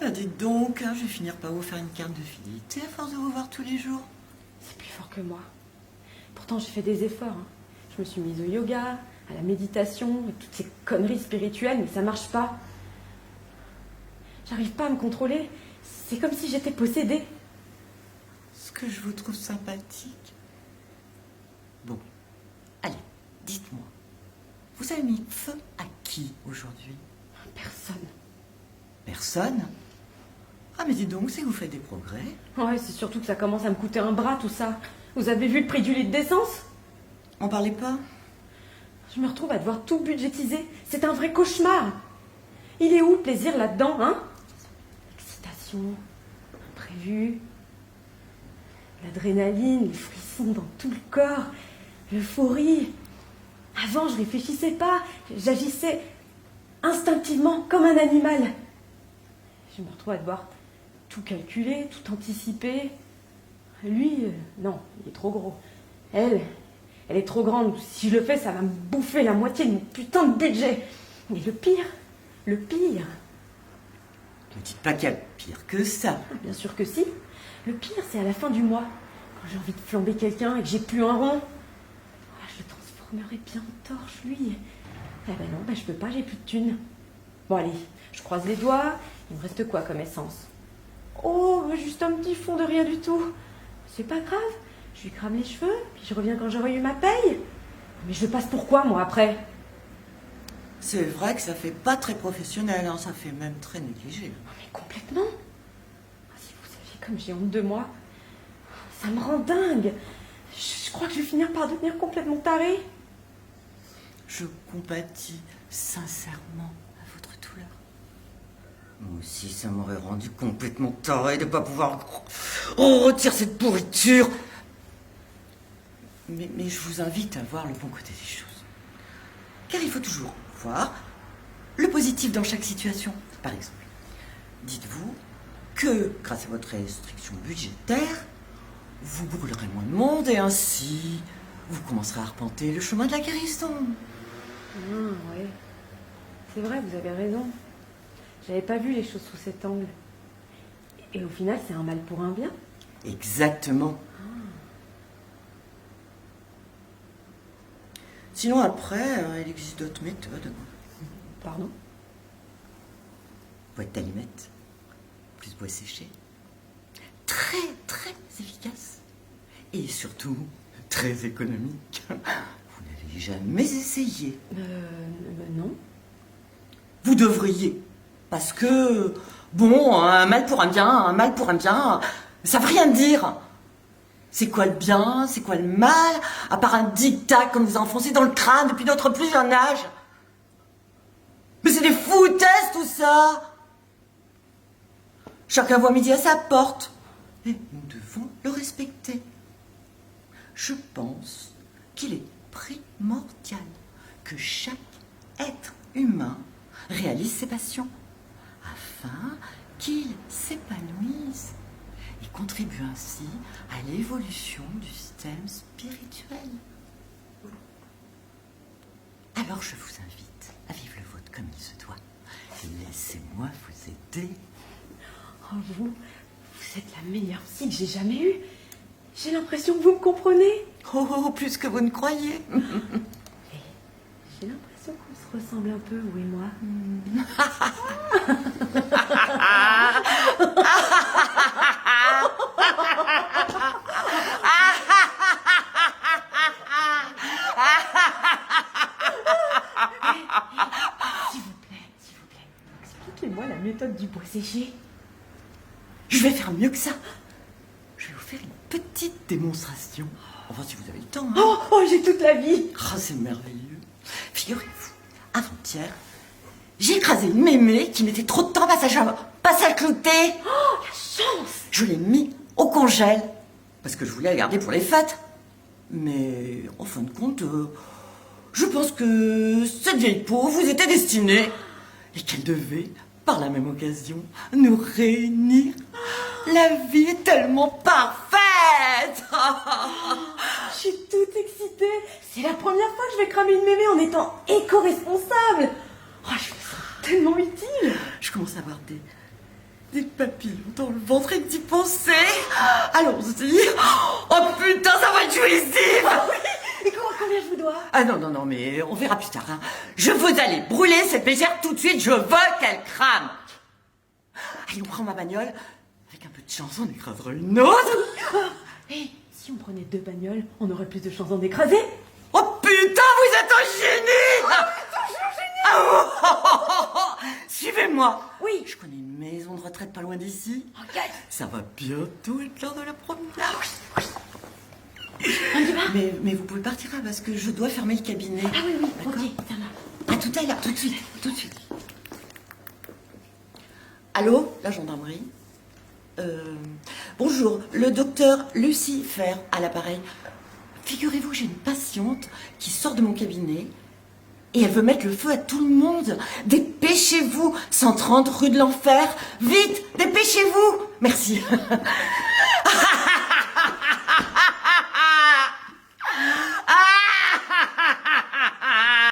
ben dites donc, hein, je vais finir par vous faire une carte de fidélité à force de vous voir tous les jours. C'est plus fort que moi. Pourtant, j'ai fait des efforts. Hein. Je me suis mise au yoga, à la méditation, et toutes ces conneries spirituelles, mais ça marche pas. J'arrive pas à me contrôler. C'est comme si j'étais possédée. Ce que je vous trouve sympathique. Bon, allez, dites-moi. Vous avez mis feu à qui aujourd'hui? Personne. Personne? Ah mais dis donc, c'est que vous faites des progrès. Ouais, c'est surtout que ça commence à me coûter un bras, tout ça. Vous avez vu le prix du litre d'essence? On parlait pas? Je me retrouve à devoir tout budgétiser. C'est un vrai cauchemar. Il est où le plaisir là-dedans, hein? L'excitation, l'imprévu, l'adrénaline, les frissons dans tout le corps, l'euphorie. Avant, je réfléchissais pas. J'agissais instinctivement comme un animal. Je me retrouve à devoir tout calculer, tout anticiper. Lui, non, il est trop gros. Elle est trop grande. Si je le fais, ça va me bouffer la moitié de mon putain de budget. Mais le pire. Ne dites pas qu'il y a pire que ça. Bien sûr que si. Le pire, c'est à la fin du mois. Quand j'ai envie de flamber quelqu'un et que j'ai plus un rond. Je le transformerai bien en torche, lui. Eh ben non, je peux pas, j'ai plus de thunes. Bon allez, je croise les doigts. Il me reste quoi comme essence? Oh, juste un petit fond de rien du tout. C'est pas grave. Je lui crame les cheveux, puis je reviens quand j'aurai eu ma paye. Mais je passe pour quoi, moi, après? C'est vrai que ça fait pas très professionnel, hein, ça fait même très négligé. Non, mais complètement. Si vous saviez comme j'ai honte de moi, ça me rend dingue. Je crois que je vais finir par devenir complètement tarée. Je compatis sincèrement à votre douleur. Moi aussi, ça m'aurait rendu complètement taré de ne pas pouvoir retirer cette pourriture. Mais je vous invite à voir le bon côté des choses. Car il faut toujours voir le positif dans chaque situation. Par exemple, dites-vous que grâce à votre restriction budgétaire, vous brûlerez moins de monde et ainsi, vous commencerez à arpenter le chemin de la guérison. Ouais. C'est vrai, vous avez raison. J'avais pas vu les choses sous cet angle. Et au final, c'est un mal pour un bien. Exactement. Sinon, après, il existe d'autres méthodes. Pardon? Boîte d'allumettes, plus bois séché. Très, très efficace. Et surtout, très économique. Vous n'avez jamais essayé. Non. Vous devriez. Parce que, bon, un mal pour un bien, ça veut rien dire. C'est quoi le bien, c'est quoi le mal, à part un dictat qu'on vous a enfoncé dans le crâne depuis notre plus jeune âge. Mais c'est des foutaises tout ça. Chacun voit midi à sa porte. Et nous devons le respecter. Je pense qu'il est primordial que chaque être humain réalise ses passions afin qu'il s'épanouisse et contribue ainsi à l'évolution du système spirituel. Alors je vous invite à vivre le vôtre comme il se doit. Et laissez-moi vous aider. Oh, vous êtes la meilleure psy que j'ai jamais eue. J'ai l'impression que vous me comprenez. Oh, plus que vous ne croyez. J'ai l'impression qu'on se ressemble un peu, vous et moi. S'il vous plaît, expliquez-moi la méthode du bois séché. Je vais faire mieux que ça. Je vais vous faire une petite démonstration. Enfin, si vous avez le temps. Hein. Oh, j'ai toute la vie. Oh, c'est merveilleux. Figurez-vous, avant-hier, j'ai écrasé une mémé qui mettait trop de temps à passer à clouter. Oh, la chance. Je l'ai mis au congèle, parce que je voulais la garder pour les fêtes. Mais, en fin de compte, je pense que cette vieille peau vous était destinée. Et qu'elle devait, par la même occasion, nous réunir. La vie est tellement parfaite. Je suis toute excitée. C'est la première fois que je vais cramer une mémé en étant éco-responsable. Oh, je me sens tellement utile. Je commence à avoir des papillons dans le ventre et d'y penser. Allons-y. Oh putain, ça va être jouissif. Et combien je vous dois? Ah non, mais on verra plus tard. Hein. Je veux aller brûler cette mégère tout de suite. Je veux qu'elle crame. Allez, on prend ma bagnole. Avec un peu de chance, on écrasera une autre. Et si on prenait 2 bagnoles, on aurait plus de chances d'en écraser. Oh putain, vous êtes un génie. Suivez-moi. Oui. Je connais une maison de retraite pas loin d'ici. Ok. Ça va bientôt être l'heure de la promenade. On y va? Mais vous pouvez partir là parce que je dois fermer le cabinet. Ah oui, D'accord. ok, ça va. À tout à l'heure, tout de suite. Allô, la gendarmerie. Bonjour, le docteur Lucie Fer à l'appareil. Figurez-vous, j'ai une patiente qui sort de mon cabinet et elle veut mettre le feu à tout le monde. Dépêchez-vous, 130 rue de l'Enfer. Vite, dépêchez-vous. Merci.